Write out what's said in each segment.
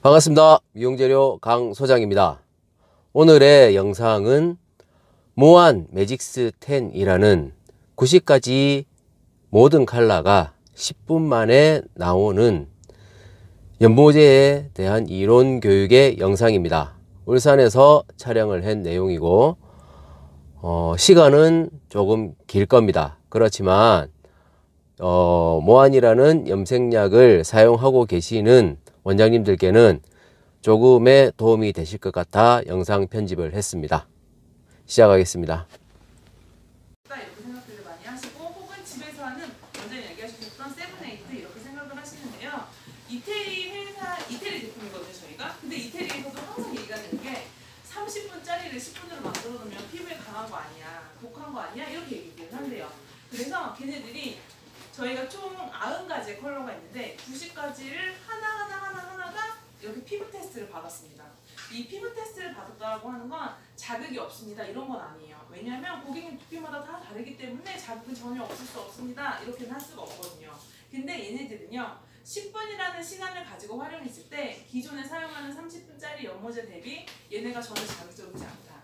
반갑습니다. 미용재료 강 소장입니다. 오늘의 영상은 모안 매직스 10이라는 90가지 모든 컬러가 10분 만에 나오는 연모제에 대한 이론 교육의 영상입니다. 울산에서 촬영을 한 내용이고 시간은 조금 길 겁니다. 그렇지만 모안이라는 염색약을 사용하고 계시는 원장님들께는 조금의 도움이 되실 것 같아 영상 편집을 했습니다. 시작하겠습니다. 이렇게 생각들을 많이 하시고, 혹은 집에서 하는 원장님 얘기하셨던 세븐에이트 이렇게 생각을 하시는데요. 이태리 제품이거든요, 저희가. 근데 이태리에서도 항상 얘기가 되는 게 30분짜리를 10분으로 만들어 놓으면 피부에 강한 거 아니야, 독한 거 아니야, 이렇게 얘기를 한대요. 그래서 걔네들이 저희가 총 90가지의 컬러가 있는데 90가지를 하나가 이렇게 피부 테스트를 받았습니다. 이 피부 테스트를 받았다고 하는 건 자극이 없습니다, 이런 건 아니에요. 왜냐하면 고객님 두피마다 다 다르기 때문에 자극은 전혀 없을 수 없습니다, 이렇게는 할 수가 없거든요. 근데 얘네들은요 10분이라는 시간을 가지고 활용했을 때 기존에 사용하는 30분짜리 연모제 대비 얘네가 전혀 자극적이지 않다,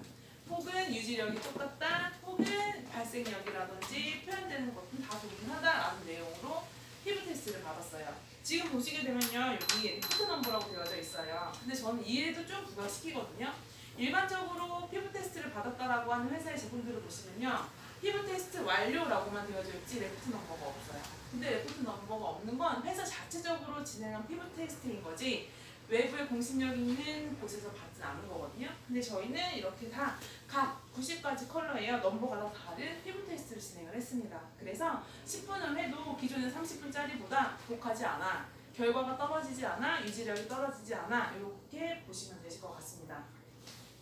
혹은 유지력이 똑같다, 혹은 발색력이라든지 표현되는 것은 다 동일하다라는 내용으로 피부 테스트를 받았어요. 지금 보시게 되면요, 여기 리프트 넘버라고 되어져 있어요. 근데 저는 이해도 좀 부각시키거든요. 일반적으로 피부 테스트를 받았다라고 하는 회사의 제품들을 보시면요, 피부 테스트 완료라고만 되어져 있지 레프트 넘버가 없어요. 근데 레프트 넘버가 없는 건 회사 자체적으로 진행한 피부 테스트인 거지 외부에 공신력 있는 곳에서 받진 않은 거거든요. 근데 저희는 이렇게 다 각 90가지 컬러예요. 넘버가 다 다른 피부 테스트를 진행을 했습니다. 그래서 10분을 해도 기존의 30분짜리보다 독하지 않아, 결과가 떨어지지 않아, 유지력이 떨어지지 않아, 이렇게 보시면 되실 것 같습니다.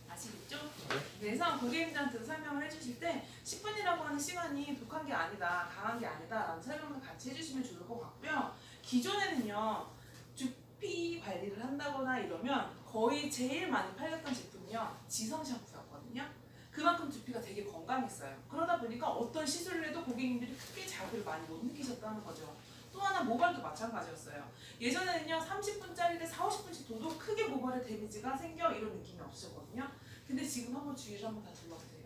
아시겠죠? 그래서 고객님들한테 설명을 해주실 때 10분이라고 하는 시간이 독한 게 아니다, 강한 게 아니다 라는 설명을 같이 해주시면 좋을 것 같고요. 기존에는요 두피 관리를 한다거나 이러면 거의 제일 많이 팔렸던 제품이요 지성 샴푸였거든요. 그만큼 두피가 되게 건강했어요. 그러다 보니까 어떤 시술을 해도 고객님들이 크게 자극을 많이 못 느끼셨다는 거죠. 또 하나 모발도 마찬가지였어요. 예전에는요 30분짜리를 40-50분씩 둬도 크게 모발에 데미지가 생겨 이런 느낌이 없으셨거든요. 근데 지금 한번 주위를 한번 다 둘러보세요.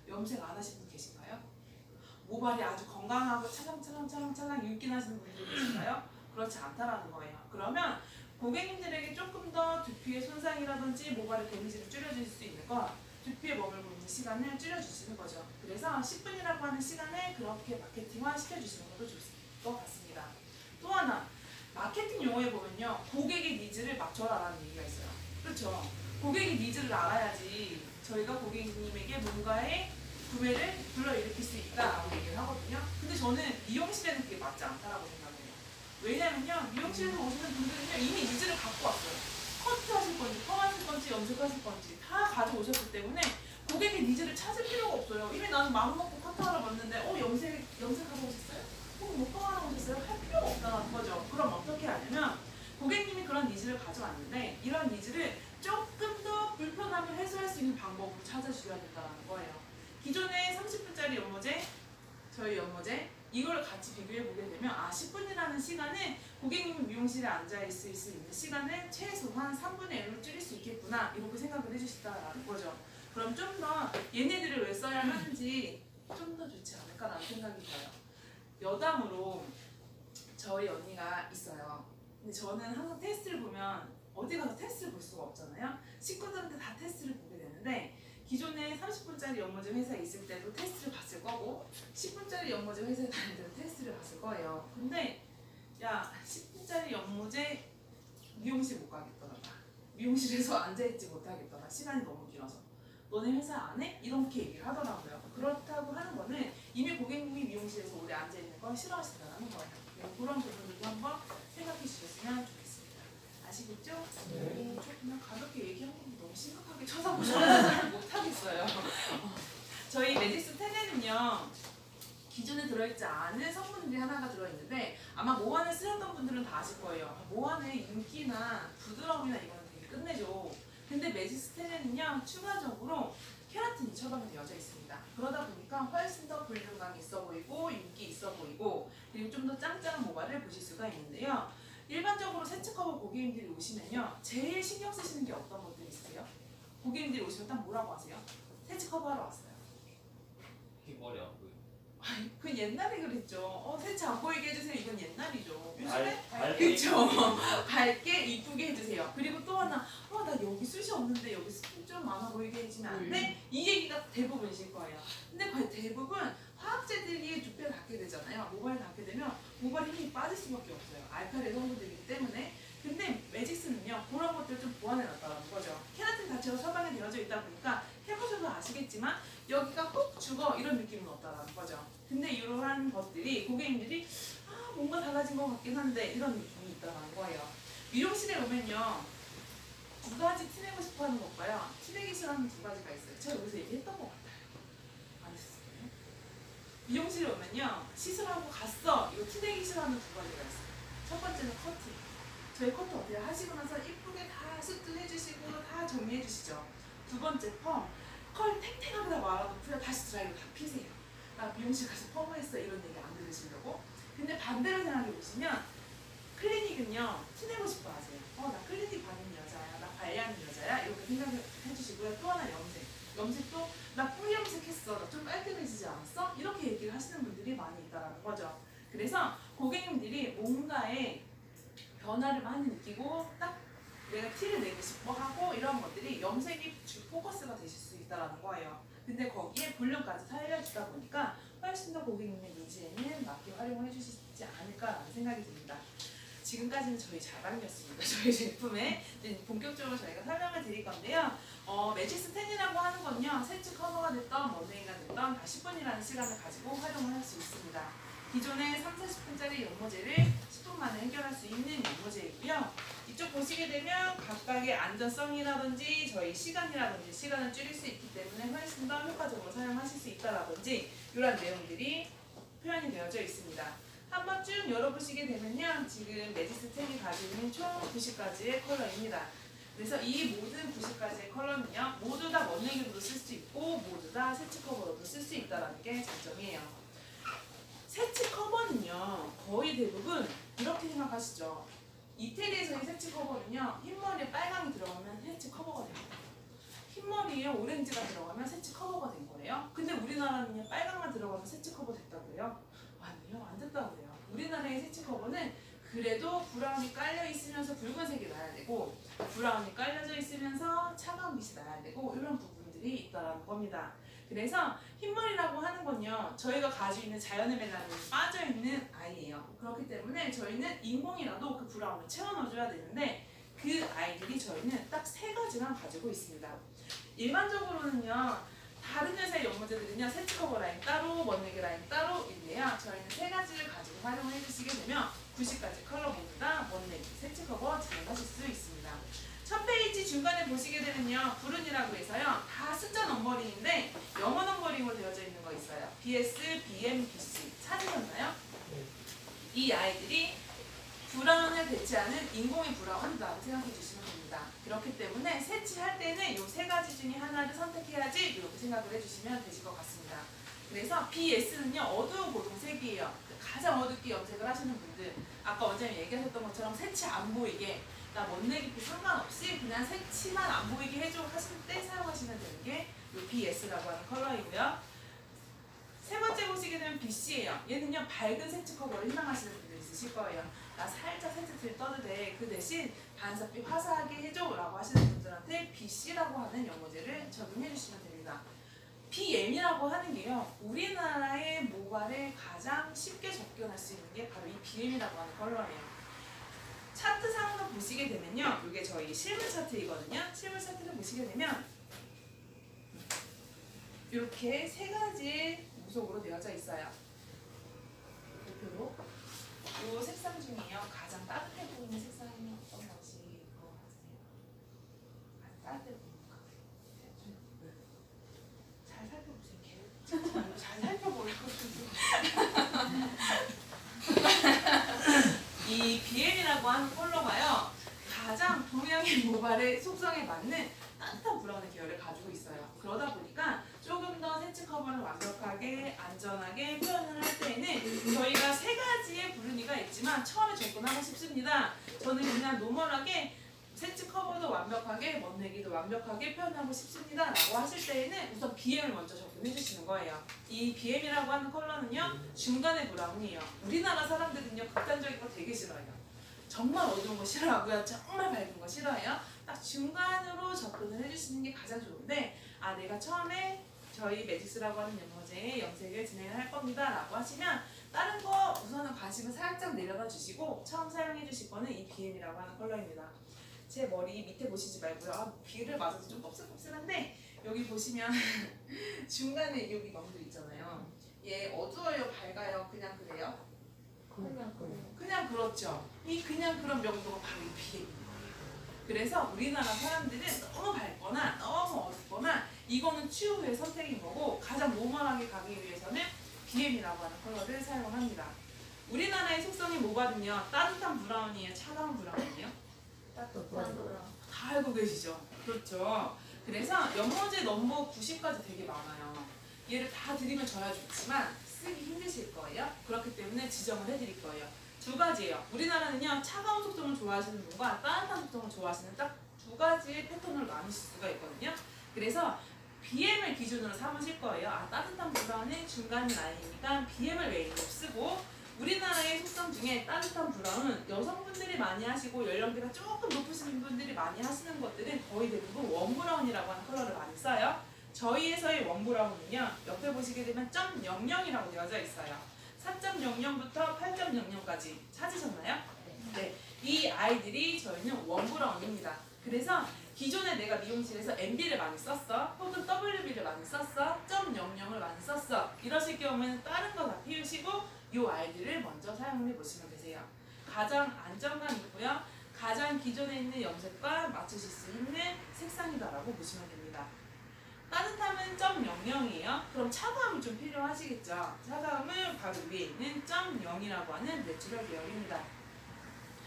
염색 안 하신 분 계신가요? 모발이 아주 건강하고 찰랑찰랑 윤기 나시는 분들이 계신가요? 그렇지 않다라는 거예요. 그러면 고객님들에게 조금 더 두피의 손상이라든지 모발의 데미지를 줄여줄 수 있는 건 두피에 머물고 있는 시간을 줄여주시는 거죠. 그래서 10분이라고 하는 시간을 그렇게 마케팅화 시켜주시는 것도 좋을 것 같습니다. 또 하나, 마케팅 용어에 보면요 고객의 니즈를 맞춰라라는 얘기가 있어요. 그렇죠? 고객의 니즈를 알아야지 저희가 고객님에게 뭔가의 구매를 불러일으킬 수 있다라고 얘기를 하거든요. 근데 저는 미용실에는 그게 맞지 않다라고 생각해요. 왜냐면요 미용실에서 오시는 분들은요 이미 니즈를 갖고 왔어요. 커트 하실 건지 펌하실 건지 염색하실 건지 다 가져오셨기 때문에 고객의 니즈를 찾을 필요가 없어요. 이미 나는 마음먹고 커트하러 왔는데 염색하러 오셨어요? 혹은 뭐 펌하러 오셨어요? 할 필요가 없다는 거죠. 그럼 어떻게 하냐면 고객님이 그런 니즈를 가져왔는데 이런 니즈를 조금 더 불편함을 해소할 수 있는 방법으로 찾아주셔야 된다는 거예요. 기존의 30분짜리 연모제, 저희 연모제 이걸 같이 비교해보게 되면 10분이라는 시간은 고객님 미용실에 앉아있을 수 있는 시간을 최소한 3분의 1로 줄일 수 있겠구나 이렇게 생각을 해주시다라는 거죠. 그럼 좀 더 얘네들을 왜 써야 하는지 좀 더 좋지 않을까라는 생각이 들어요. 여담으로 저희 언니가 있어요. 근데 저는 항상 테스트를 보면 어디 가서 테스트를 볼 수가 없잖아요. 식구들한테 다 테스트를 보게 되는데 기존에 30분짜리 연모제 회사에 있을 때도 테스트를 봤을 거고 10분짜리 연모제 회사에 다닐 때도 테스트를 봤을 거예요. 근데 야 10분짜리 연모제 미용실 못 가겠더라, 미용실에서 앉아있지 못하겠더라, 시간이 너무 길어서 너네 회사 안 해? 이렇게 얘기를 하더라고요. 그렇다고 하는 거는 이미 고객님이 미용실에서 오래 앉아있는 걸 싫어하신다는 거예요. 그런 부분들도 한번 생각해 주셨으면 좋겠습니다. 아시겠죠? 네. 그냥 가볍게 얘기한 건 너무 심각하게 쳐다보셔서 잘 못하겠어요. 저희 매직스 10에는요 기존에 들어있지 않은 성분들이 하나가 들어있는데 아마 모안을 쓰셨던 분들은 다 아실 거예요. 모안의 윤기나 부드러움이나 이거는 되게 끝내죠. 근데 매직스 10에는요 추가적으로 케라틴이 처방이 되어져 있습니다. 그러다 보니까 훨씬 더 볼륨감이 있어 보이고 윤기 있어 보이고 그리고 좀 더 짱짱한 모발을 보실 수가 있는데요. 일반적으로 세츠 커버 고객님들이 오시면요, 제일 신경 쓰시는 게 어떤 것들이 있으세요? 고객님들이 오시면 딱 뭐라고 하세요? 세츠 커버 하러 왔어요. 머리 안 보여. 아니, 그 옛날에 그랬죠. 세츠 안 보이게 해주세요. 이건 옛날이죠. 요즘에 밝게 그쵸. 밝게 이쁘게 해주세요. 그리고 또 하나, 나 여기 숱이 없는데 여기 숱 좀 많아 보이게 해주면 안 돼? 이 얘기가 대부분이실 거예요. 근데 거의 대부분 화학제들이 두피를 닿게 되잖아요. 모발을 닿게 되면 모발의 힘이 빠질 수밖에 없어요. 알칼리 성분들이기 때문에. 근데 매직스는요, 그런 것들을 좀 보완해놨다는 거죠. 케라틴 자체가 처방에 되어져 있다 보니까 해보셔도 아시겠지만 여기가 꼭 죽어 이런 느낌은 없다는 거죠. 근데 이러한 것들이 고객님들이 뭔가 달라진 것 같긴 한데 이런 느낌이 있다는 거예요. 미용실에 오면요, 두 가지 티내고 싶어 하는 것과요, 티내기 싫어하는 두 가지가 있어요. 제가 여기서 얘기했던 것 같아요. 안 했었어요? 미용실에 오면요, 시술하고 갔어, 이거 티내기 싫어하는 두 가지가 있어요. 첫 번째는 커팅. 저희 커트 어때요? 하시고 나서 이쁘게 다 숱도 해주시고 다 정리해 주시죠. 두 번째 펌. 컬 탱탱하게 다 말아놓고요, 다시 드라이로 다 피세요. 나 미용실 가서 펌했어 이런 얘기 안 들으시려고. 근데 반대로 생각해 보시면 클리닉은요, 티내고 싶어 하세요. 나 클리닉 받는 여자야, 나 관리하는 여자야, 이렇게 생각해 주시고요. 또 하나 염색. 염색도 나 뿌리 염색했어, 나 좀 깔끔해지지 않았어? 이렇게 얘기를 하시는 분들이 많이 있다는 거죠. 그래서 고객님들이 뭔가에 변화를 많이 느끼고 딱 내가 티를 내고 싶어 하고 이런 것들이 염색이 주 포커스가 되실 수 있다는 거예요. 근데 거기에 볼륨까지 살려주다 보니까 훨씬 더 고객님의 니즈에는 맞게 활용을 해주시지 않을까라는 생각이 듭니다. 지금까지는 저희 자랑이었습니다. 저희 제품에 이제 본격적으로 저희가 설명을 드릴 건데요. 매직스 10이라고 하는 건요, 세츠 커버가 됐던 원웨이가 됐던 다 10분이라는 시간을 가지고 활용을 할 수 있습니다. 기존의 30-40분짜리 연모제를 10분 만에 해결할 수 있는 연모제이고요. 이쪽 보시게 되면 각각의 안전성이라든지 저희 시간이라든지 시간을 줄일 수 있기 때문에 훨씬 더 효과적으로 사용하실 수 있다라든지 이런 내용들이 표현이 되어져 있습니다. 한번 쭉 열어보시게 되면요, 지금 매직스 10이 가지고 있는 총 90가지의 컬러입니다. 그래서 이 모든 90가지의 컬러는요, 모두 다 원액으로도 쓸 수 있고 모두 다 세치 커버로도 쓸 수 있다는 게 장점이에요. 세치 커버는요, 거의 대부분 이렇게 생각하시죠. 이태리에서의 세치 커버는요, 흰머리에 빨강이 들어가면 세치 커버가 됩니다. 흰머리에 오렌지가 들어가면 세치 커버가 된 거예요. 근데 우리나라는요, 빨강만 들어가면 세치 커버 됐다고 해요? 아니요, 안 됐다고 해요. 우리나라의 세치 커버는 그래도 브라운이 깔려 있으면서 붉은색이 나야 되고, 브라운이 깔려져 있으면서 차가운 빛이 나야 되고, 이런 부분들이 있다는 겁니다. 그래서 흰머리라고 하는 건요, 저희가 가지고 있는 자연의 멜라닌이 빠져있는 아이예요. 그렇기 때문에 저희는 인공이라도 그 브라운을 채워 넣어줘야 되는데, 그 아이들이 저희는 딱 3가지만 가지고 있습니다. 일반적으로는요, 다른 회사의 연모제들은요, 세치 커버 라인 따로, 원액 라인 따로 있는데요, 저희는 3가지를 가지고 활용을 해주시게 되면 90가지 컬러 모두 다 원액, 세치 커버 진행하실 수 있습니다. 첫 페이지 중간에 보시게 되면요, 불운이라고 해서요, 다 숫자 넘버링인데 영어 넘버링으로 되어져 있는 거 있어요. BS, BM, BC 찾으셨나요? 이 아이들이 브라운을 대체하는 인공의 브라운이라고 생각해 주시면 됩니다. 그렇기 때문에 세치할 때는 이 3가지 중에 하나를 선택해야지 이렇게 생각을 해주시면 되실 것 같습니다. 그래서 BS는요, 어두운 고동색이에요. 가장 어둡게 염색을 하시는 분들, 아까 원장님 얘기하셨던 것처럼 세치 안 보이게, 나 원내기피 상관없이 그냥 세치만 안 보이게 해줘 하실 때 사용하시면 되는 게 이 BS라고 하는 컬러이고요. 3번째 보시게 되면 BC예요. 얘는요, 밝은 세치 커버를 희망하시는 분들 있으실 거예요. 나 살짝 센스티를 떠도 돼. 그 대신 반사빛 화사하게 해줘 라고 하시는 분들한테 BC라고 하는 연모제를 적용해 주시면 됩니다. BM이라고 하는 게요, 우리나라의 모발에 가장 쉽게 접근할 수 있는 게 바로 이 BM이라고 하는 컬러예요. 차트상으로 보시게 되면요, 이게 저희 실물 차트이거든요. 실물 차트를 보시게 되면 이렇게 3가지의 무속으로 되어져 있어요. 대표로 이 색상 중에요, 가장 따뜻해 보이는 색상이 어떤 것이 것 같으세요? 가장 따뜻해 보이는 것 같아요. 잘 살펴보세요. 잘 살펴볼 것같아요. 이 BM이라고 하는 컬러가요, 가장 동양의 모발의 속성에 맞는 따뜻한 브라운의 계열을 가지고 있어요. 그러다 보니까 조금 더 세치 커버를 완벽하게 안전하게 표현을 할 때에는 저희가 세 가지의 부르니가 있지만 처음에 접근하고 싶습니다. 저는 그냥 노멀하게 세치 커버도 완벽하게 멋내기도 완벽하게 표현하고 싶습니다 라고 하실 때에는 우선 BM을 먼저 접근해 주시는 거예요. 이 BM이라고 하는 컬러는요 중간의 브라운이에요. 우리나라 사람들은요 극단적인 거 되게 싫어해요. 정말 어두운 거 싫어하고요. 정말 밝은 거 싫어해요. 딱 중간으로 접근을 해주시는 게 가장 좋은데 내가 처음에 저희 매직스라고 하는 연모제의 염색을 진행을 할 겁니다 라고 하시면 다른 거 우선은 관심을 살짝 내려가 주시고 처음 사용해 주실 거는 이 BM이라고 하는 컬러입니다. 제 머리 밑에 보시지 말고요. 비를 맞아서 좀 껍슬껍슬한데 여기 보시면 중간에 여기 멍들 있잖아요. 얘 어두워요 밝아요 그냥 그래요? 그냥 그렇죠. 이 그냥 그런 명도가 바로 이 BM입니다. 그래서 우리나라 사람들은 너무 밝거나 너무 어둡거나 이거는 추후의 선택인 거고 가장 노멀하게 가기 위해서는 BM이라고 하는 컬러를 사용합니다. 우리나라의 속성이 뭐거든요? 따뜻한 브라운이에요? 차가운 브라운이에요? 다 알고 계시죠? 그렇죠. 그래서 연모제 넘버 90까지 되게 많아요. 얘를 다 드리면 저야 좋지만 쓰기 힘드실 거예요. 그렇기 때문에 지정을 해드릴 거예요. 두 가지예요. 우리나라는요 차가운 속성을 좋아하시는 분과 따뜻한 속성을 좋아하시는 딱 두 가지의 패턴으로 나누실 수가 있거든요. 그래서 BM을 기준으로 삼으실 거예요. 따뜻한 브라운은 중간 라인이니까 BM을 메인으로 쓰고 우리나라의 속성 중에 따뜻한 브라운 여성분들이 많이 하시고 연령대가 조금 높으신 분들이 많이 하시는 것들은 거의 대부분 웜브라운이라고 하는 컬러를 많이 써요. 저희에서의 웜브라운은요 옆에 보시게 되면 .00이라고 되어져 있어요. 4.00부터 8.00까지 찾으셨나요? 네. 이 아이들이 저희는 웜브라운입니다. 그래서 기존에 내가 미용실에서 MB를 많이 썼어 혹은 WB를 많이 썼어 .00을 많이 썼어 이러실 경우에는 다른 거 다 피우시고 이 아이들을 먼저 사용해 보시면 되세요. 가장 안정감 있고요. 가장 기존에 있는 염색과 맞추실 수 있는 색상이다라고 보시면 됩니다. 따뜻함은 .00이에요. 그럼 차가움이 좀 필요하시겠죠. 차가움은 바로 위에 있는 .0이라고 하는 내추럴 계열입니다.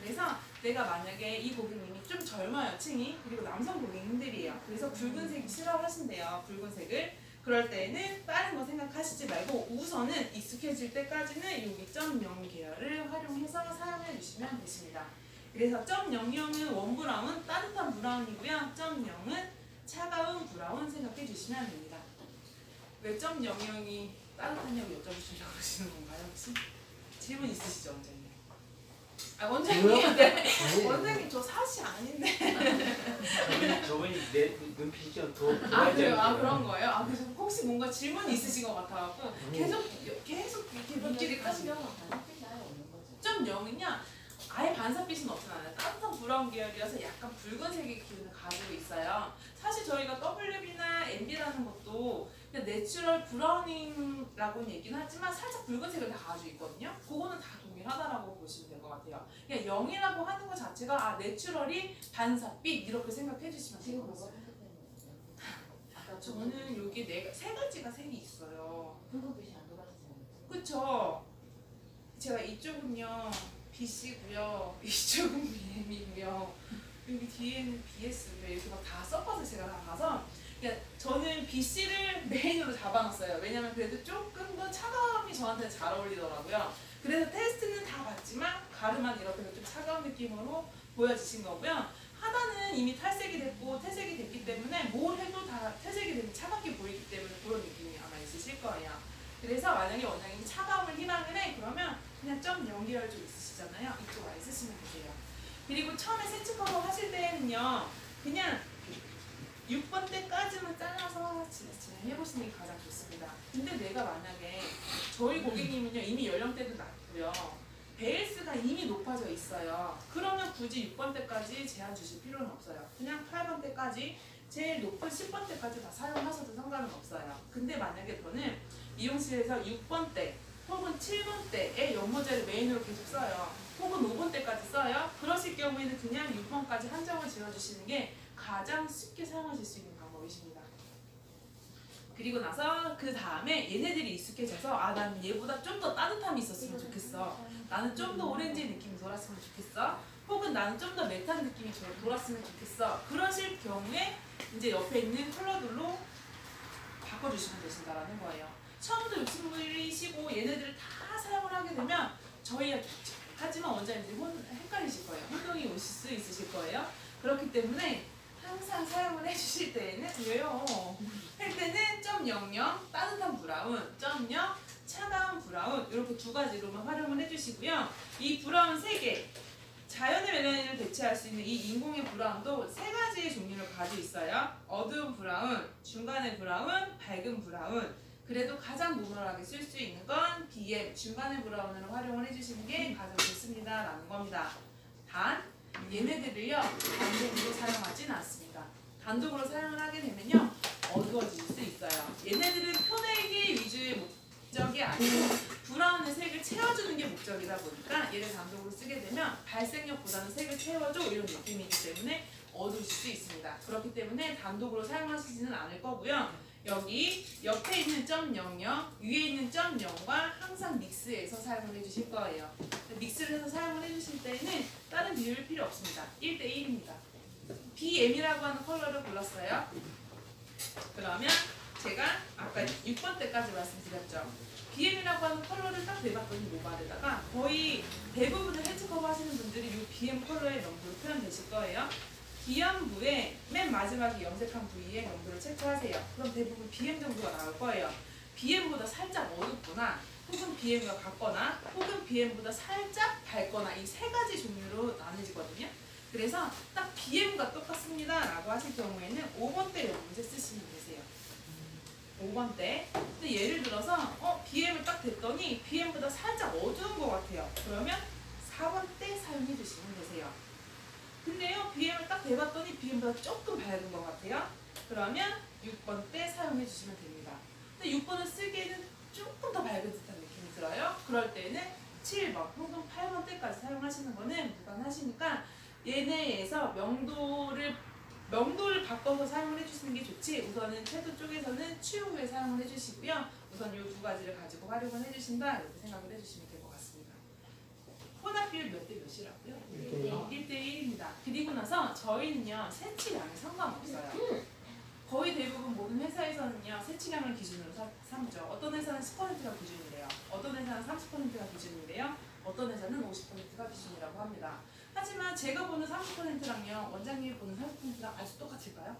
그래서 내가 만약에 이 고객님이 좀 젊어요 층이 그리고 남성 고객님들이에요. 그래서 붉은색이 싫어하신대요. 붉은색을 그럴 때는 다른 거 생각하시지 말고 우선은 익숙해질 때까지는 여기 .0 계열을 활용해서 사용해 주시면 되십니다. 그래서 .00은 웜브라운 따뜻한 브라운이고요. .0은 차가운 브라운 생각해 주시면 됩니다. 왜 .00이 따뜻하냐고 여쭤보시려고 하시는 건가요 혹시? 질문 있으시죠 원장님? 원장님, 네. 원장님 저 사시 아닌데. 저분이 내 눈빛이 좀더 그래요? 그런 거예요? 그래서 혹시 뭔가 질문이 있으신 것 같아갖고 계속 이렇게 눈길이 가시면 .0은요 아예 반사빛은 없진 않아요. 따뜻한 브라운 계열이라서 약간 붉은색의 기운을 가지고 있어요. 사실 저희가 WB나 MB라는 것도 그냥 내추럴 브라우닝이라고는 얘기는 하지만 살짝 붉은색을 다 가지고 있거든요. 그거는 다 동일하다라고 보시면 될 것 같아요. 그냥 0이라고 하는 것 자체가 내추럴이 반사빛 이렇게 생각해 주시면 돼요. 저는 여기 세 가지가 색이 있어요. 붉은빛이 안 돌아가시잖아요. 그쵸? 제가 이쪽은요 BC고요. 이쪽은 BM이고요. 여기 뒤에는 BS고요. 이렇게 막 다 섞어서 제가 다 봐서 그러니까 저는 BC를 메인으로 잡아놨어요. 왜냐면 그래도 조금 더 차가움이 저한테 잘 어울리더라고요. 그래서 테스트는 다 봤지만 가르만 이렇게 좀 차가운 느낌으로 보여지신 거고요. 하단은 이미 탈색이 됐고 퇴색이 됐기 때문에 뭘 해도 다 퇴색이 되면 차갑게 보이기 때문에 그런 느낌이 아마 있으실 거예요. 그래서 만약에 원장님이 차가움을 희망을 해 그러면 그냥 .0계열 좀 있으시잖아요. 이쪽 아예 쓰시면 되세요. 그리고 처음에 세치 커버 하실 때는요 그냥 6번 때까지만 잘라서 진행해보시는 게 가장 좋습니다. 근데 내가 만약에 저희 고객님은요 이미 연령대도 낮고요 베이스가 이미 높아져 있어요. 그러면 굳이 6번 때까지 제한 주실 필요는 없어요. 그냥 8번 때까지 제일 높은 10번 때까지 다 사용하셔도 상관은 없어요. 근데 만약에 저는 미용실에서 6번 때 혹은 7번 때의 연모제를 메인으로 계속 써요. 혹은 5번 때까지 써요. 그러실 경우에는 그냥 6번까지 한정을 지어주시는 게 가장 쉽게 사용하실 수 있는 방법이십니다. 그리고 나서 그 다음에 얘네들이 익숙해져서 난 얘보다 좀 더 따뜻함이 있었으면 좋겠어. 나는 좀 더 오렌지 느낌이 돌았으면 좋겠어. 혹은 나는 좀 더 매트한 느낌이 돌았으면 좋겠어. 그러실 경우에 이제 옆에 있는 컬러들로 바꿔주시면 되신다라는 거예요. 처음부터 욕심부리시고 얘네들을 다 사용을 하게 되면 저희가 좋죠. 하지만 원장님들이 헷갈리실 거예요. 혼동이 오실 수 있으실 거예요. 그렇기 때문에 항상 사용을 해주실 때에는 왜요? 할 때는 0.00 따뜻한 브라운, 0.0 차가운 브라운 이렇게 두 가지로만 활용을 해주시고요. 이 브라운 3개 자연의 멜라닌을 대체할 수 있는 이 인공의 브라운도 3가지의 종류를 가지고 있어요. 어두운 브라운, 중간의 브라운, 밝은 브라운. 그래도 가장 노멀하게 쓸 수 있는 건 BM, 중간의 브라운으로 활용을 해주시는 게 가장 좋습니다 라는 겁니다. 단 얘네들을요 단독으로 사용하진 않습니다. 단독으로 사용을 하게 되면요 어두워질 수 있어요. 얘네들은 표내기 위주의 목적이 아니고 브라운의 색을 채워주는 게 목적이다 보니까 얘를 단독으로 쓰게 되면 발색력보다는 색을 채워줘 이런 느낌이기 때문에 어두우실 수 있습니다. 그렇기 때문에 단독으로 사용하시지는 않을 거고요. 여기 옆에 있는 0.00, 위에 있는 0.0과 항상 믹스해서 사용을 해주실 거예요. 믹스를 해서 사용을 해주실 때는 다른 비율 필요 없습니다. 1대1입니다. BM이라고 하는 컬러를 골랐어요. 그러면 제가 아까 6번 때까지 말씀드렸죠. BM이라고 하는 컬러를 딱 내봤더니 모발에다가 거의 대부분의 헬스 커버 하시는 분들이 이 BM 컬러의 명도로 표현되실 거예요. 기연부의 맨 마지막에 염색한 부위의 명도를 체크하세요. 그럼 대부분 BM 정도가 나올 거예요. BM보다 살짝 어둡거나 혹은 BM과 같거나 혹은 BM보다 살짝 밝거나 이 3가지 종류로 나눠지거든요. 그래서 딱 BM과 똑같습니다 라고 하실 경우에는 5번대 문제 쓰시면 되세요. 5번대. 근데 예를 들어서 BM을 딱 댔더니 BM보다 살짝 어두운 것 같아요. 그러면 4번대 사용해 주시면 되세요. 근데요 BM을 딱 대봤더니 BM보다 조금 밝은 것 같아요. 그러면 6번 때 사용해 주시면 됩니다. 근데 6번을 쓰기에는 조금 더 밝은 듯한 느낌이 들어요. 그럴 때는 7번 혹은 8번 때까지 사용하시는 거는 무관하시니까 얘네에서 명도를 바꿔서 사용을 해주시는 게 좋지 우선은 태도 쪽에서는 추후에 사용을 해주시고요. 우선 이 2가지를 가지고 활용을 해주신다 이렇게 생각을 해주시면 될 것 같습니다. 혼합 비율 몇 대 몇이라고요? 1대1입니다. 그리고 나서 저희는요 세치량이 상관없어요. 거의 대부분 모든 회사에서는요 세치량을 기준으로 삼죠. 어떤 회사는 10%가 기준이래요. 어떤 회사는 30%가 기준이래요. 어떤 회사는 50%가 기준이라고 합니다. 하지만 제가 보는 30%랑요 원장님이 보는 40%랑 아주 똑같을까요?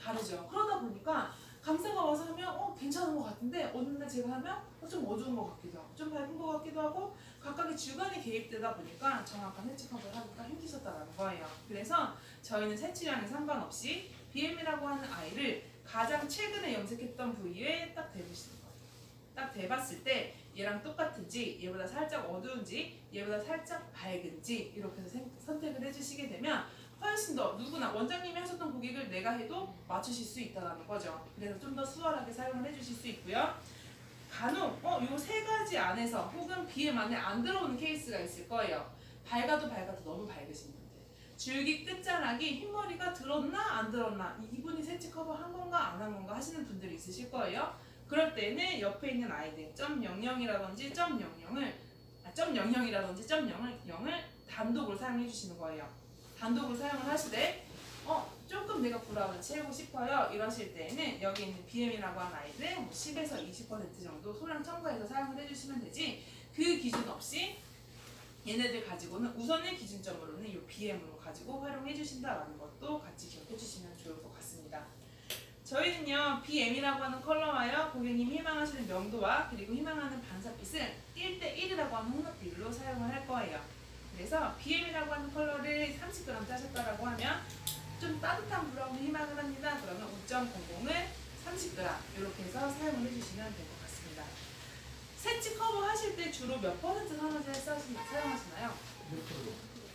다르죠. 그러다 보니까 강사가 와서 하면 괜찮은 것 같은데 어느 날 제가 하면 좀 어두운 것 같기도 하고 좀 밝은 것 같기도 하고 각각의 주관이 개입되다 보니까 정확한 세치컷을 하기가 힘드셨다는 거예요. 그래서 저희는 세치량에 상관없이 BM이라고 하는 아이를 가장 최근에 염색했던 부위에 딱 대보시는 거예요. 딱 대봤을 때 얘랑 똑같은지 얘보다 살짝 어두운지 얘보다 살짝 밝은지 이렇게 해서 선택을 해주시게 되면 훨씬 더 누구나 원장님이 하셨던 고객을 내가 해도 맞추실 수 있다는 거죠. 그래서 좀 더 수월하게 사용을 해주실 수 있고요. 간혹 요 3가지 안에서 혹은 BM 안에 안 들어오는 케이스가 있을 거예요. 밝아도 너무 밝으신 분들. 줄기 끝자락이 흰머리가 들었나 안 들었나 이분이 세치 커버 한 건가 안 한 건가 하시는 분들이 있으실 거예요. 그럴 때는 옆에 있는 아이들 0.00이라든지 0.00이라든지 0.00을 단독으로 사용해 주시는 거예요. 단독으로 사용을 하시되 조금 내가 브라운을 채우고 싶어요 이러실 때에는 여기 있는 BM이라고 하는 아이들 10에서 20% 정도 소량 첨가해서 사용을 해주시면 되지 그 기준 없이 얘네들 가지고는 우선의 기준점으로는 이 BM으로 가지고 활용해 주신다라는 것도 같이 기억해 주시면 좋을 것 같습니다. 저희는요 BM이라고 하는 컬러와요 고객님이 희망하시는 명도와 그리고 희망하는 반사빛을 1대1이라고 하는 혼합비율로 사용을 할 거예요. 그래서 BM이라고 하는 컬러를 30g 짜셨다라고 하면 좀 따뜻한 브라운을 희망을 합니다. 그러면 5.00을 30g 이렇게 해서 사용을 해주시면 될 것 같습니다. 세치 커버 하실 때 주로 몇 % 산화제를 사용하시나요?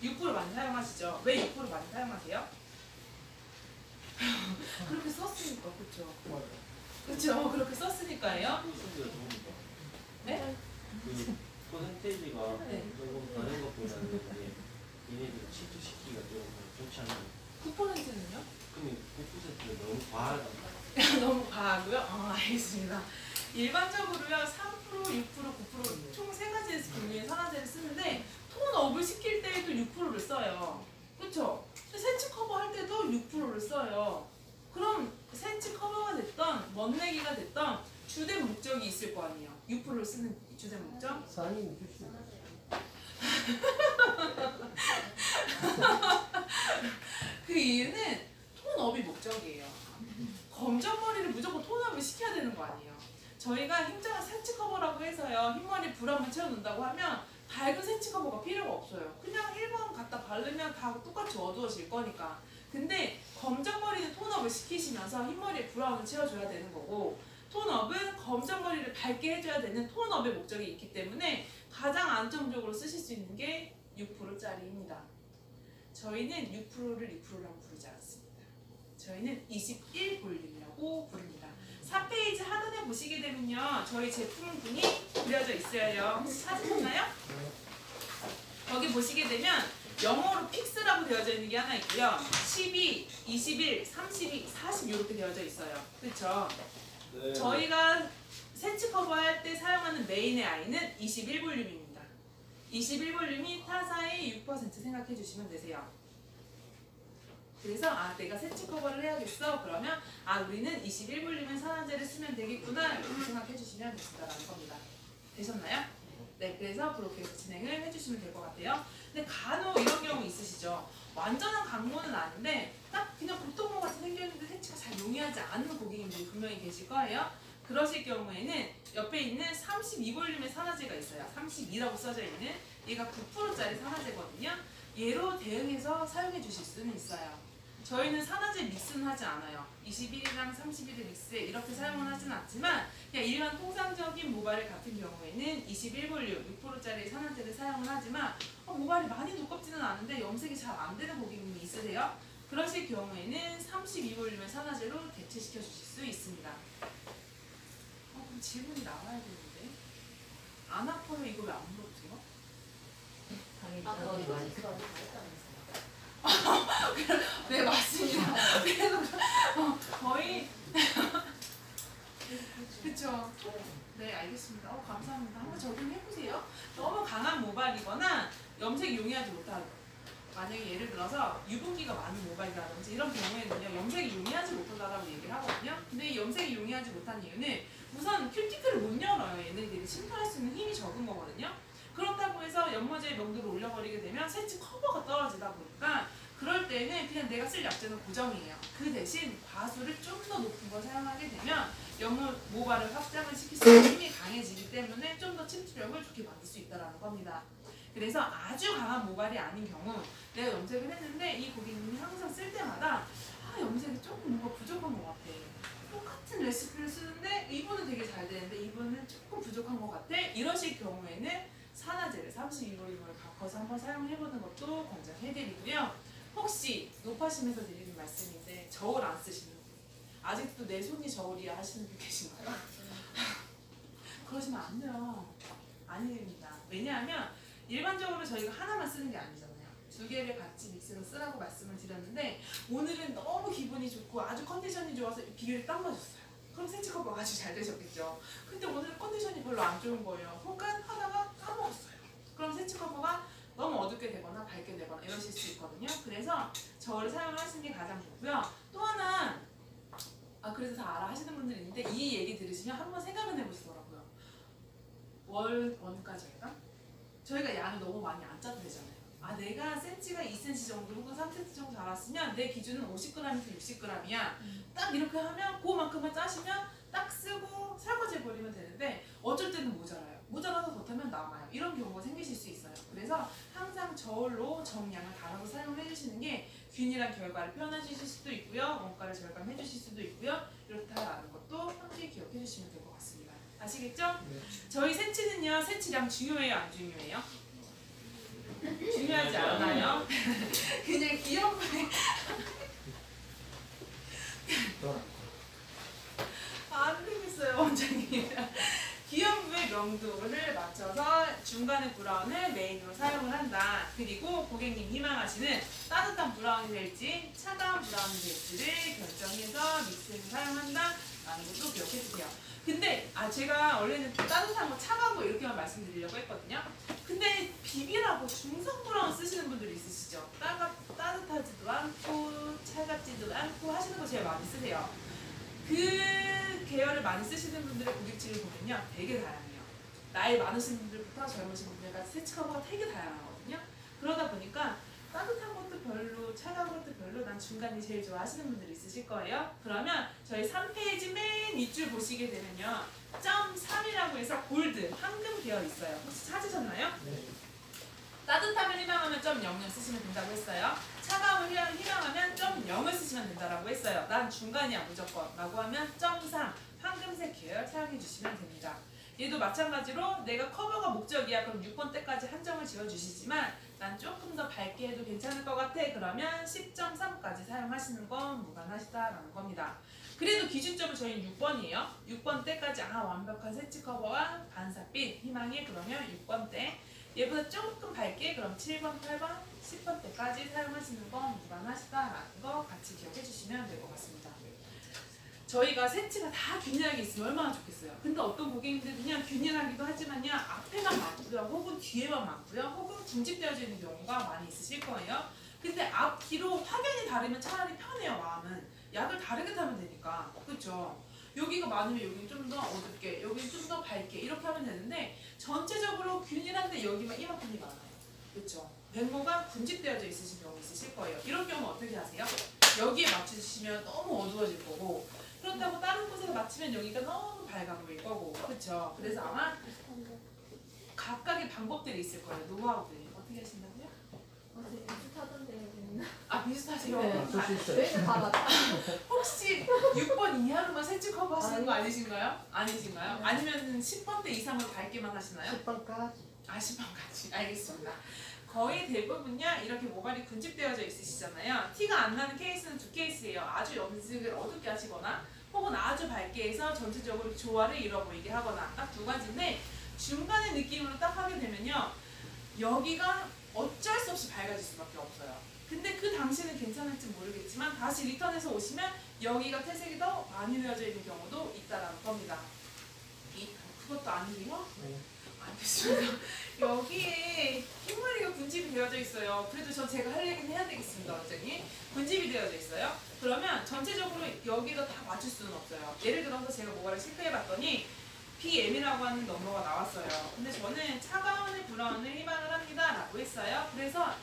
6% 많이 사용하시죠? 왜 6% 많이 사용하세요? 그렇게 썼으니까 그렇죠. 그렇죠. 그렇게 썼으니까요. 네? 그 퍼센테이지가 네. 조금 다른 것보다는 이제 얘네들 침투시키기가 좀 좋지 않나요? 9%는요? 그러면 9%는 너무 과하다. 너무 과하고요? 알겠습니다. 일반적으로요 3%, 6%, 9% 총 3가지 종류의 산화제를 쓰는데 톤업을 시킬 때에도 6%를 써요. 그쵸? 세치 커버 할 때도 6%를 써요. 그럼 세치 커버가 됐던 멋내기가 됐던 주된 목적이 있을 거 아니에요. 6%를 쓰는 주된 목적. 사장님 주시면 그 이유는 톤업이 목적이에요. 검정머리를 무조건 톤업을 시켜야 되는 거 아니에요. 저희가 힘장한 생치 커버라고 해서요. 흰머리 불 한번 채워놓는다고 하면 밝은 생치 커버가 필요가 없어요. 그냥 1번 갖다 바르면 다 똑같이 어두워질 거니까. 근데 검정머리는 톤업을 시키시면서 흰머리에 브라운을 채워줘야 되는 거고, 톤업은 검정머리를 밝게 해줘야 되는 톤업의 목적이 있기 때문에 가장 안정적으로 쓰실 수 있는 게 6%짜리입니다. 저희는 6%를 2%라고 부르지 않습니다. 저희는 21볼륨이라고 부릅니다. 4페이지 하단에 보시게 되면요, 저희 제품군이 그려져 있어요. 혹시 찾으셨나요? 거기 보시게 되면 영어로 픽스라고 되어져 있는 게 하나 있고요. 12, 21, 32, 40 이렇게 되어져 있어요. 그렇죠? 네. 저희가 센치 커버할 때 사용하는 메인의 아이는 21볼륨입니다. 21볼륨이 타사의 6% 생각해 주시면 되세요. 그래서 내가 센치 커버를 해야겠어. 그러면 우리는 21볼륨의 산화제를 쓰면 되겠구나. 이렇게 생각해 주시면 되신다라는 겁니다. 되셨나요? 네, 그래서 그렇게 진행을 해주시면 될 것 같아요. 근데 간혹 이런 경우 있으시죠. 완전한 강모는 아닌데 딱 그냥 보통 모 같이 생겼는데 센치가 잘 용이하지 않은 고객님들이 분명히 계실 거예요. 그러실 경우에는 옆에 있는 32볼륨의 산화제가 있어요. 32라고 써져 있는 얘가 9%짜리 산화제거든요. 얘로 대응해서 사용해 주실 수는 있어요. 저희는 산화제 믹스는 하지 않아요. 21이랑 31을 믹스해 이렇게 사용은 하진 않지만 그냥 일반 통상적인 모발 같은 경우에는 21볼륨 6%짜리 산화제를 사용을 하지만 모발이 많이 두껍지는 않은데 염색이 잘 안 되는 고객님이 있으세요? 그러실 경우에는 32볼륨의 산화제로 대체시켜 주실 수 있습니다. 그럼 질문이 나와야 되는데 안 아파요? 이거 왜 안 물어보세요? 당연히 많이 네, 맞습니다. 그래서 거의 그쵸. 네, 알겠습니다. 감사합니다. 한번 적용해보세요. 너무 강한 모발이거나 염색이 용이하지 못한, 만약에 예를 들어서 유분기가 많은 모발이라든지 이런 경우에는요, 염색이 용이하지 못하다라고 얘기를 하거든요. 근데 이 염색이 용이하지 못한 이유는 우선 큐티클을 못 열어요. 얘네들이 침투할 수 있는 힘이 적은 거거든요. 그렇다고 해서 연모제 명도를 올려버리게 되면 센치 커버가 떨어지다 보니까 그럴 때는 그냥 내가 쓸 약제는 고정이에요. 그 대신 과수를 좀 더 높은 걸 사용하게 되면 연모 모발을 확장을 시킬 수 있는 힘이 강해지기 때문에 좀 더 침투력을 좋게 만들 수 있다는 겁니다. 그래서 아주 강한 모발이 아닌 경우 내가 염색을 했는데 이 고객님이 항상 쓸 때마다 염색이 조금 뭔가 부족한 것 같아. 똑같은 레시피를 쓰는데 이분은 되게 잘 되는데 이분은 조금 부족한 것 같아. 이러실 경우에는 산화제를 32볼륨을 바꿔서 한번 사용해보는 것도 권장해드리고요. 혹시 높아심에서 드리는 말씀인데 저울 안 쓰시는 분, 아직도 내 손이 저울이야 하시는 분 계신가요? 그러시면 안 돼요. 아닙니다. 왜냐하면 일반적으로 저희가 하나만 쓰는 게 아니잖아요. 두 개를 같이 믹스로 쓰라고 말씀을 드렸는데 오늘은 너무 기분이 좋고 아주 컨디션이 좋아서 비율이 딱 맞았어요. 그럼 센치 커버가 아주 잘 되셨겠죠. 근데 오늘 컨디션이 별로 안 좋은 거예요. 잠깐 하다가 까먹었어요. 그럼 센치 커버가 너무 어둡게 되거나 밝게 되거나 이러실 수 있거든요. 그래서 저를 사용하시는 게 가장 좋고요. 또 하나, 그래서 다 알아 하시는 분들이 있는데 이 얘기 들으시면 한번 생각을 해보시더라고요. 원까지인가? 저희가 양이 너무 많이 안 짜도 되잖아요. 내가 센치가 2cm 정도 혹은 3cm 정도 자랐으면 내 기준은 50g에서 60g이야. 딱 이렇게 하면 그만큼만 짜시면 딱 쓰고 설거지해 버리면 되는데 어쩔 때는 모자라요. 모자라서 덧하면 남아요. 이런 경우가 생기실 수 있어요. 그래서 항상 저울로 정량을 달아서 사용해 주시는 게 균일한 결과를 표현해 주실 수도 있고요. 원가를 절감해 주실 수도 있고요. 이렇다라는 것도 함께 기억해 주시면 될 것 같습니다. 아시겠죠? 네. 저희 센치는요. 센치량 중요해요? 안 중요해요? 중요하지 않아요? 그냥 귀엽게 안 되겠어요, 원장님. 기염부의 명도를 맞춰서 중간의 브라운을 메인으로 사용을 한다. 그리고 고객님 희망하시는 따뜻한 브라운이 될지 차가운 브라운이 될지를 결정해서 믹스해서 사용한다. 라는 것도 기억해 주세요. 근데 제가 원래는 따뜻한 거 차가운 거 이렇게만 말씀드리려고 했거든요. 근데 비비라고 중성 브라운 쓰시는 분들이 있으시죠. 따뜻하지도 않고 차갑지도 않고 하시는 거 제일 많이 쓰세요. 그 계열을 많이 쓰시는 분들의 고객층을 보면요, 되게 다양해요. 나이 많으신 분들부터 젊으신 분들까지 세치 커버가 되게 다양하거든요. 그러다 보니까 따뜻한 것도 별로, 차가운 것도 별로, 난 중간이 제일 좋아하시는 분들이 있으실 거예요. 그러면 저희 3페이지 맨 윗줄 보시게 되면요, 점 3이라고 해서 골드, 황금 계열 있어요. 혹시 찾으셨나요? 네. 따뜻함을 희망하면 점 0을 쓰시면 된다고 했어요. 차가움을 희망하면 점 0을 쓰시면 된다고 했어요. 난 중간이야 무조건 라고 하면 점 3, 황금색 계열 사용해 주시면 됩니다. 얘도 마찬가지로 내가 커버가 목적이야 그럼 6번 때까지 한정을 지어주시지만 난 조금 더 밝게 해도 괜찮을 것 같아 그러면 10.3까지 사용하시는 건 무관하시다라는 겁니다. 그래도 기준점은 저희는 6번이에요. 6번 때까지 완벽한 세치 커버와 반사빛 희망이 그러면 6번 때, 얘보다 조금 밝게 그럼 7번, 8번, 10번 때까지 사용하시는 건 무관하시다라는 거 같이 기억해 주시면 될 것 같습니다. 저희가 세치가 다 균일하게 있으면 얼마나 좋겠어요. 근데 어떤 고객님들 그냥 균일하기도 하지만요, 앞에만 많고요, 혹은 뒤에만 많고요, 혹은 군집되어져 있는 경우가 많이 있으실 거예요. 근데 앞, 뒤로 확연히 다르면 차라리 편해요. 마음은 약을 다르게 타면 되니까, 그렇죠? 여기가 많으면 여기는 좀 더 어둡게, 여기는 좀 더 밝게 이렇게 하면 되는데 전체적으로 균일한데 여기만 이만큼이 많아요. 그렇죠? 백모가 군집되어져 있으신 경우 있으실 거예요. 이런 경우 어떻게 하세요? 여기에 맞추시면 너무 어두워질 거고, 그렇다고 다른 곳에 맞추면 여기가 너무 밝아 보일 거고, 그렇죠? 그래서 아마 각각의 방법들이 있을 거예요. 노하우들이. 어떻게 하신다고요? 어제 비슷하던데 맨날. 아, 비슷하세요? 네. 쓸수 있어요. 저희는 다 맞다. 혹시 6번 이하로만 세치 커버 하시는 거 아니신가요? 아니신가요? 네. 아니면 10번 대 이상으로 밝게만 하시나요? 10번까지. 아, 10번까지. 알겠습니다. 거의 대부분요, 이렇게 모발이 군집되어져 있으시잖아요. 티가 안 나는 케이스는 두 케이스예요. 아주 염색을 어둡게 하시거나, 혹은 아주 밝게 해서 전체적으로 조화를 잃어 보이게 하거나, 딱 두 가지인데, 중간의 느낌으로 딱 하게 되면요, 여기가 어쩔 수 없이 밝아질 수밖에 없어요. 근데 그 당시는 괜찮을지 모르겠지만 다시 리턴해서 오시면 여기가 퇴색이 더 많이 되어져 있는 경우도 있다라는 겁니다. 그것도 아니고요? 네. 안 됐습니다. 여기에 흰머리가 군집이 되어져 있어요. 그래도 제가 할 얘기는 해야 되겠습니다. 완전히 군집이 되어져 있어요. 그러면 전체적으로 여기가 다 맞출 수는 없어요. 예를 들어서 제가 모발을 체크해봤더니 BM이라고 하는 넘버가 나왔어요. 근데 저는 차가운 브라운을 희망을 합니다 라고 했어요. 그래서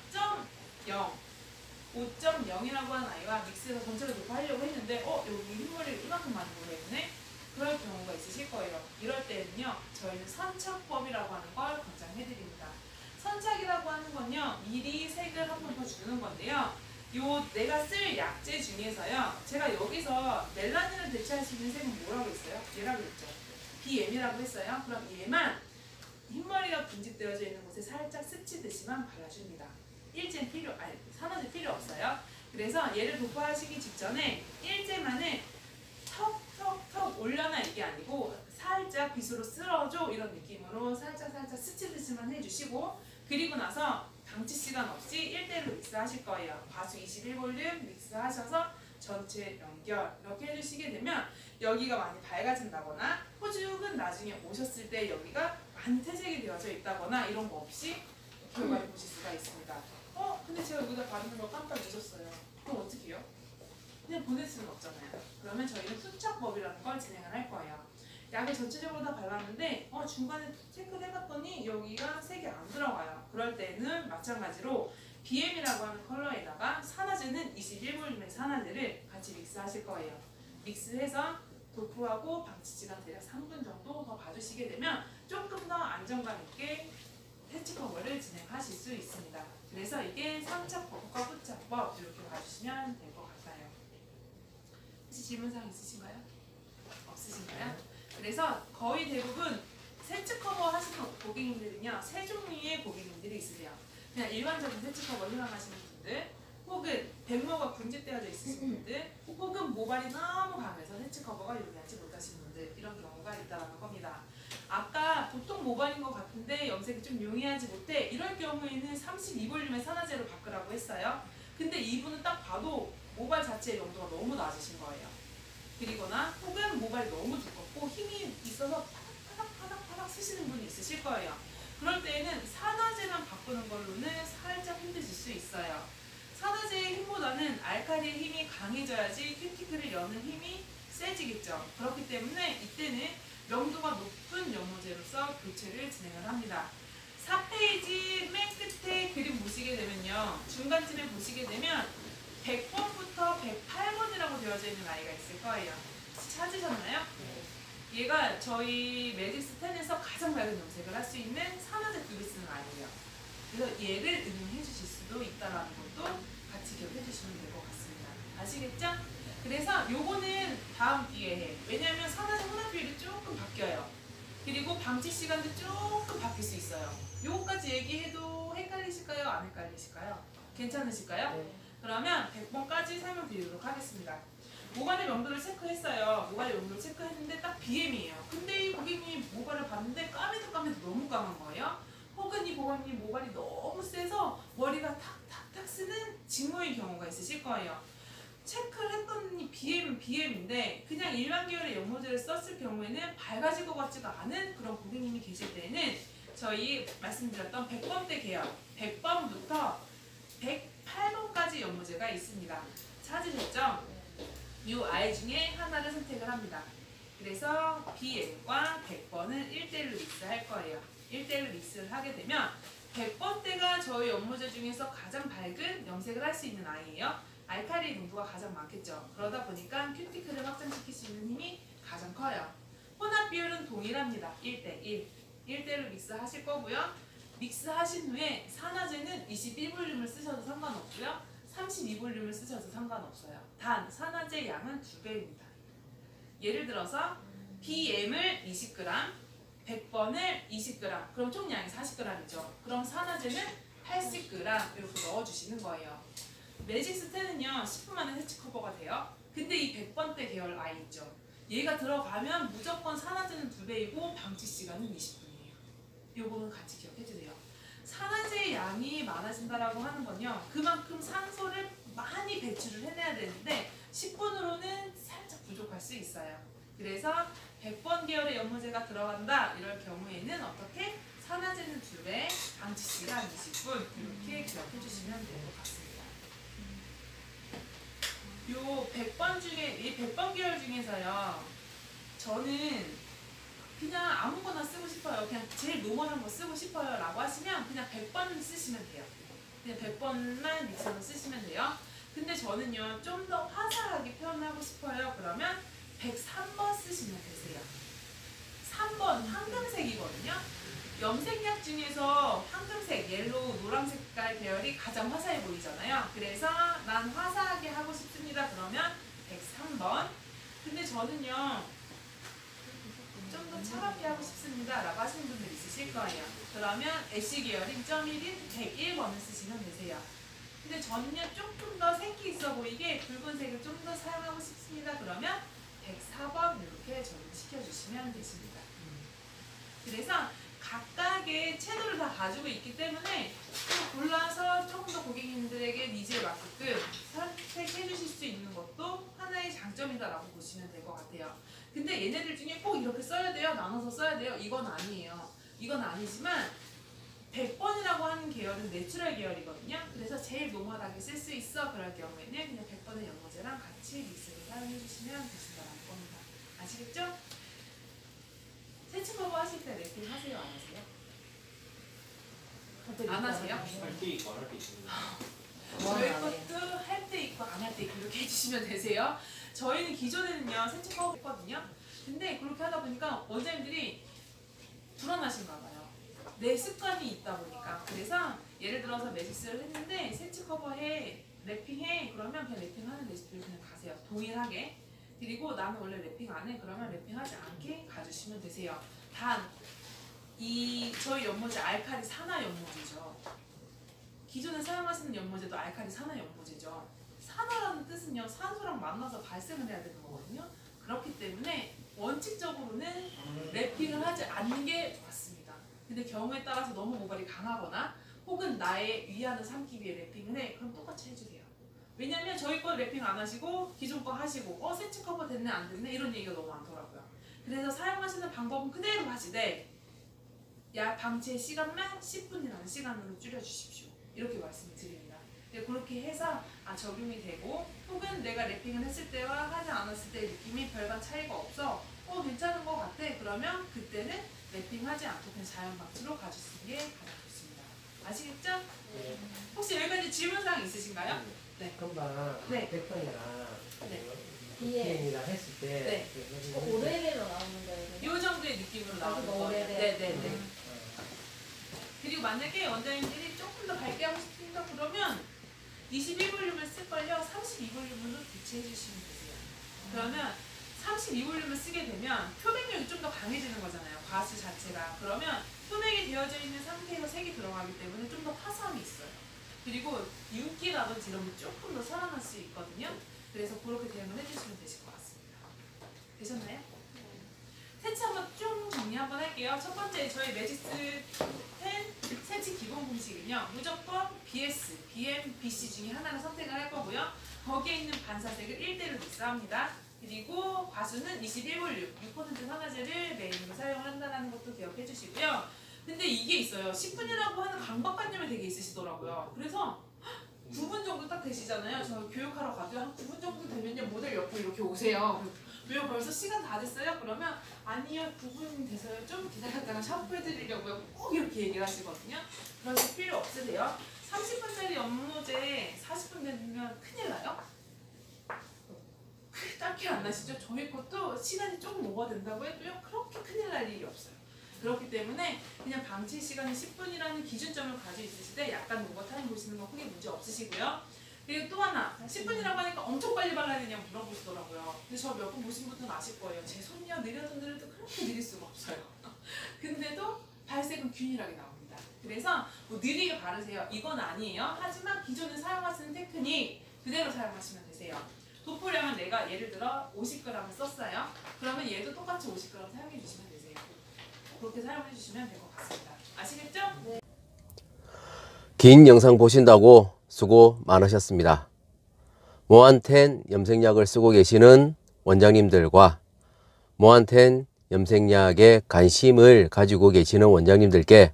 0, 5.0이라고 하는 아이와 믹스해서 전체를 높여하려고 했는데 여기 흰머리가 이만큼 많이 보이네? 그럴 경우가 있으실 거예요. 이럴 때는요, 저희는 선착법이라고 하는 걸 권장해드립니다. 선착이라고 하는 건요, 미리 색을 한 번 더 주는 건데요. 내가 쓸 약재 중에서요, 제가 여기서 멜라닌을 대체할 수 있는 색은 뭐라고 했어요? 얘라고 했죠. BM이라고 했어요. 그럼 얘만 흰머리가 군집되어져 있는 곳에 살짝 스치듯이만 발라줍니다. 일제는 산화제 필요 없어요. 그래서 얘를 도포하시기 직전에 일제만을 턱 올려놔 이게 아니고 살짝 빗으로 쓸어줘 이런 느낌으로 살짝 스치듯이만 해주시고, 그리고 나서 방치 시간 없이 1대1로 믹스하실 거예요. 과수 21볼륨 믹스하셔서 전체 연결 이렇게 해주시게 되면 여기가 많이 밝아진다거나 호죽은 나중에 오셨을 때 여기가 많이 퇴색이 되어져 있다거나 이런 거 없이 결과를 보실 수가 있습니다. 근데 제가 여기다 바르는 거 깜빡 잊었어요. 그럼 어떻게 해요? 그냥 보낼 수는 없잖아요. 그러면 저희는 투척법이라는 걸 진행을 할 거예요. 약을 전체적으로 다 발랐는데 중간에 체크를 해봤더니 여기가 색이 안 들어가요. 그럴 때는 마찬가지로 BM이라고 하는 컬러에다가 산화제는 21볼륨의 산화제를 같이 믹스하실 거예요. 믹스해서 도포하고 방치시간 대략 3분 정도 더 봐주시게 되면 조금 더 안정감 있게 세치 커버를 진행하실 수 있습니다. 그래서 이게 3착법과 후착법 이렇게 봐주시면 될 것 같아요. 혹시 질문사항 있으신가요? 없으신가요? 그래서 거의 대부분 세치 커버 하시는 고객님들은요, 세 종류의 고객님들이 있으세요. 그냥 일반적인 세치 커버 희망하시는 분들, 혹은 백모가 군집되어져 있으신 분들, 혹은 모발이 너무 강해서 세치 커버가 요리하지 못하시는 분들, 이런 경우가 있다는 겁니다. 아까 보통 모발인 것 같은데 염색이 좀 용이하지 못해, 이럴 경우에는 32볼륨의 산화제로 바꾸라고 했어요. 근데 이분은 딱 봐도 모발 자체의 용도가 너무 낮으신 거예요. 그리거나 혹은 모발이 너무 두껍고 힘이 있어서 파닥파닥 쓰시는 분이 있으실 거예요. 그럴 때에는 산화제만 바꾸는 걸로는 살짝 힘드실 수 있어요. 산화제의 힘보다는 알칼리의 힘이 강해져야지 큐티클을 여는 힘이 세지겠죠. 그렇기 때문에 이때는 명도가 높은 연모제로서 교체를 진행을 합니다. 4페이지 맨 끝에 그림 보시게 되면요. 중간쯤에 보시게 되면 100번부터 108번이라고 되어져 있는 아이가 있을 거예요. 찾으셨나요? 얘가 저희 매직스 10에서 가장 밝은 염색을 할 수 있는 산화제 뚜를 쓰는 아이예요. 그래서 얘를 응용해 주실 수도 있다는 것도 같이 기억해 주시면 될 것 같습니다. 아시겠죠? 그래서 요거는 다음 기회에, 왜냐하면 산화제 혼합 비율이 조금 바뀌어요. 그리고 방치 시간도 조금 바뀔 수 있어요. 요거까지 얘기해도 헷갈리실까요? 안 헷갈리실까요? 괜찮으실까요? 네. 그러면 100번까지 설명드리도록 하겠습니다. 모발의 명도를 체크했어요. 모발의 명도를 체크했는데 딱 BM이에요. 근데 이 고객님이 모발을 봤는데 까매도 너무 까만 거예요. 혹은 이 고객님 모발이 너무 세서 머리가 탁탁탁 쓰는 직모인 경우가 있으실 거예요. 체크를 했더니 BM인데 그냥 일반 계열의 연모제를 썼을 경우에는 밝아질 것 같지가 않은 그런 고객님이 계실 때는 저희 말씀드렸던 100번대 계열 100번부터 108번까지 연모제가 있습니다. 찾으셨죠? 이 아이 중에 하나를 선택을 합니다. 그래서 BM과 100번을 1대1로 믹스할 거예요. 1대1로 믹스를 하게 되면 100번대가 저희 연모제 중에서 가장 밝은 염색을 할 수 있는 아이예요. 알칼리 농도가 가장 많겠죠. 그러다 보니까 큐티클을 확장시킬 수 있는 힘이 가장 커요. 혼합 비율은 동일합니다. 1대1. 1대1로 믹스하실 거고요. 믹스하신 후에 산화제는 21볼륨을 쓰셔도 상관없고요. 32볼륨을 쓰셔도 상관없어요. 단 산화제 양은 2배입니다. 예를 들어서 BM을 20g, 100번을 20g, 그럼 총 양이 40g이죠. 그럼 산화제는 80g 이렇게 넣어주시는 거예요. 매직스 10은요 10분 만에 세치 커버가 돼요. 근데 이 100번대 계열 아이 있죠. 얘가 들어가면 무조건 산화제는 2배이고 방치 시간은 20분이에요. 요거는 같이 기억해주세요. 산화제의 양이 많아진다라고 하는 건요, 그만큼 산소를 많이 배출을 해내야 되는데 10분으로는 살짝 부족할 수 있어요. 그래서 100번 계열의 연모제가 들어간다 이럴 경우에는 어떻게? 산화제는 2배, 방치 시간 20분 이렇게 기억해 주시면 될 것 같습니다. 요 100번 중에, 이 100번 계열 중에서요, 저는 그냥 아무거나 쓰고 싶어요. 그냥 제일 노멀한 거 쓰고 싶어요 라고 하시면 그냥 100번 쓰시면 돼요. 그냥 100번만 믹서로 쓰시면 돼요. 근데 저는요 좀 더 화사하게 표현하고 싶어요. 그러면 103번 쓰시면 되세요. 3번 황금색이거든요. 염색약 중에서 황금색, 옐로우, 노란 색깔 계열이 가장 화사해 보이잖아요. 그래서 난 화사하게 하고 싶습니다. 그러면 103번. 근데 저는요 좀 더 차갑게 하고 싶습니다 라고 하시는 분들 있으실 거예요. 그러면 애쉬 계열인 1.1인 101번을 쓰시면 되세요. 근데 저는요 조금 더 생기 있어 보이게 붉은색을 좀 더 사용하고 싶습니다. 그러면 104번 이렇게 적용시켜주시면 되십니다. 그래서 각각의 채도를 다 가지고 있기 때문에 또 골라서 조금 더 고객님들에게 니즈에 맞게끔 선택해 주실 수 있는 것도 하나의 장점이다라고 보시면 될 것 같아요. 근데 얘네들 중에 꼭 이렇게 써야 돼요, 나눠서 써야 돼요, 이건 아니에요. 이건 아니지만 100번이라고 하는 계열은 내추럴 계열이거든요. 그래서 제일 노멀하게 쓸 수 있어 그럴 경우에는 그냥 100번의 연모제랑 같이 믹스를 사용해 주시면 되신다는 겁니다. 아시겠죠? 세치 커버 하실 때 랩핑 하세요? 안 하세요? 안 하세요? 할 때 있고 안 할 때 있습니다. 저희 것도 할 때 있고 안 할 때 있고 이렇게 해주시면 되세요. 저희는 기존에는요 세치 커버 했거든요. 근데 그렇게 하다 보니까 원장님들이 불안하신가 봐요. 내 습관이 있다 보니까. 그래서 예를 들어서 매직스를 했는데 세치 커버해, 랩핑해 그러면 그냥 랩핑하는 레시피를 그냥 가세요. 동일하게. 그리고 나는 원래 랩핑 안 해. 그러면 랩핑하지 않게 가주시면 되세요. 단, 저희 연모제 알칼리 산화 연모제죠. 기존에 사용하시는 연모제도 알칼리 산화 연모제죠. 산화라는 뜻은요, 산소랑 만나서 발생을 해야 되는 거거든요. 그렇기 때문에 원칙적으로는 랩핑을 하지 않는 게 맞습니다. 근데 경우에 따라서 너무 모발이 강하거나 혹은 나의 위안을 삼기 위해 랩핑을 해. 그럼 똑같이 해주세요. 왜냐면 저희 거 랩핑 안 하시고 기존 거 하시고 세치 커버 됐네 안 됐네 이런 얘기가 너무 많더라고요. 그래서 사용하시는 방법은 그대로 하시되 방치의 시간만 10분이라는 시간으로 줄여주십시오. 이렇게 말씀을 드립니다. 이제 그렇게 해서 적용이 되고, 혹은 내가 랩핑을 했을 때와 하지 않았을 때의 느낌이 별반 차이가 없어. 괜찮은 것 같아. 그러면 그때는 랩핑하지 않고 그냥 자연 방수로 가주시는 게 가장 좋습니다. 아시겠죠? 네. 혹시 여기까지 질문사항 있으신가요? 네. 금방 네. 100번이나 네. BM이라 했을 때 네. 오래래로 나오는 거예요. 이 정도의 느낌으로 나오는 아주 거예요. 오래돼. 네네네. 그리고 만약에 원장님들이 조금 더 밝게 하고 싶다 그러면 21볼륨을 쓸걸요. 32볼륨으로 교체해 주시면 되세요. 그러면 32볼륨을 쓰게 되면 표백력이 좀 더 강해지는 거잖아요. 과수 자체가. 그러면 표백이 되어져 있는 상태에서 색이 들어가기 때문에 좀 더 화사함이 있어요. 그리고 윤기라든지 이런 게 조금 더 살아날 수 있거든요. 그래서 그렇게 대응을 해주시면 되실 것 같습니다. 되셨나요? 세치 한번 좀 정리 한번 할게요. 첫 번째 저희 매직스 10 세치 기본 공식은요. 무조건 BS, BM, BC 중에 하나를 선택을 할 거고요. 거기에 있는 반사색을 1대1로 믹스합니다. 그리고 과수는 21볼륨, 6% 산화제를 메인으로 사용을 한다는 것도 기억해 주시고요. 근데 이게 있어요. 10분이라고 하는 강박관념이 되게 있으시더라고요. 그래서 9분 정도 딱 되시잖아요. 저 교육하러 가도 한 9분 정도 되면요. 모델 옆으로 이렇게 오세요. 왜요? 벌써 시간 다 됐어요? 그러면 아니요. 9분 돼서요. 좀 기다렸다가 샤프해드리려고요. 꼭 이렇게 얘기를 하시거든요. 그러실 필요 없으세요. 30분짜리 업무제 40분 되면 큰일 나요? 딱히 안 나시죠? 저희 것도 시간이 조금 오버된다고 해도요. 그렇게 큰일 날 일이 없어요. 그렇기 때문에 그냥 방치 시간이 10분이라는 기준점을 가지고 있으실 때 약간 오버 타임 보시는 건 크게 문제 없으시고요. 그리고 또 하나, 10분이라고 하니까 엄청 빨리 발라야 되냐고 물어보시더라고요. 근데 저 몇 분 보신 분들은 아실 거예요. 제 손이요 느려도 그렇게 느릴 수가 없어요. 근데도 발색은 균일하게 나옵니다. 그래서 뭐 느리게 바르세요. 이건 아니에요. 하지만 기존에 사용하시는 테크닉 그대로 사용하시면 되세요. 도포량은 내가 예를 들어 50g을 썼어요. 그러면 얘도 똑같이 50g 사용해 주시면 되세요. 그렇게 사용해 주시면 될 것 같습니다. 아시겠죠? 네. 긴 영상 보신다고 수고 많으셨습니다. 모안텐 염색약을 쓰고 계시는 원장님들과 모안텐 염색약에 관심을 가지고 계시는 원장님들께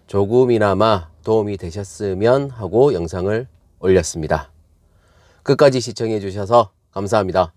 조금이나마 도움이 되셨으면 하고 영상을 올렸습니다. 끝까지 시청해 주셔서 감사합니다.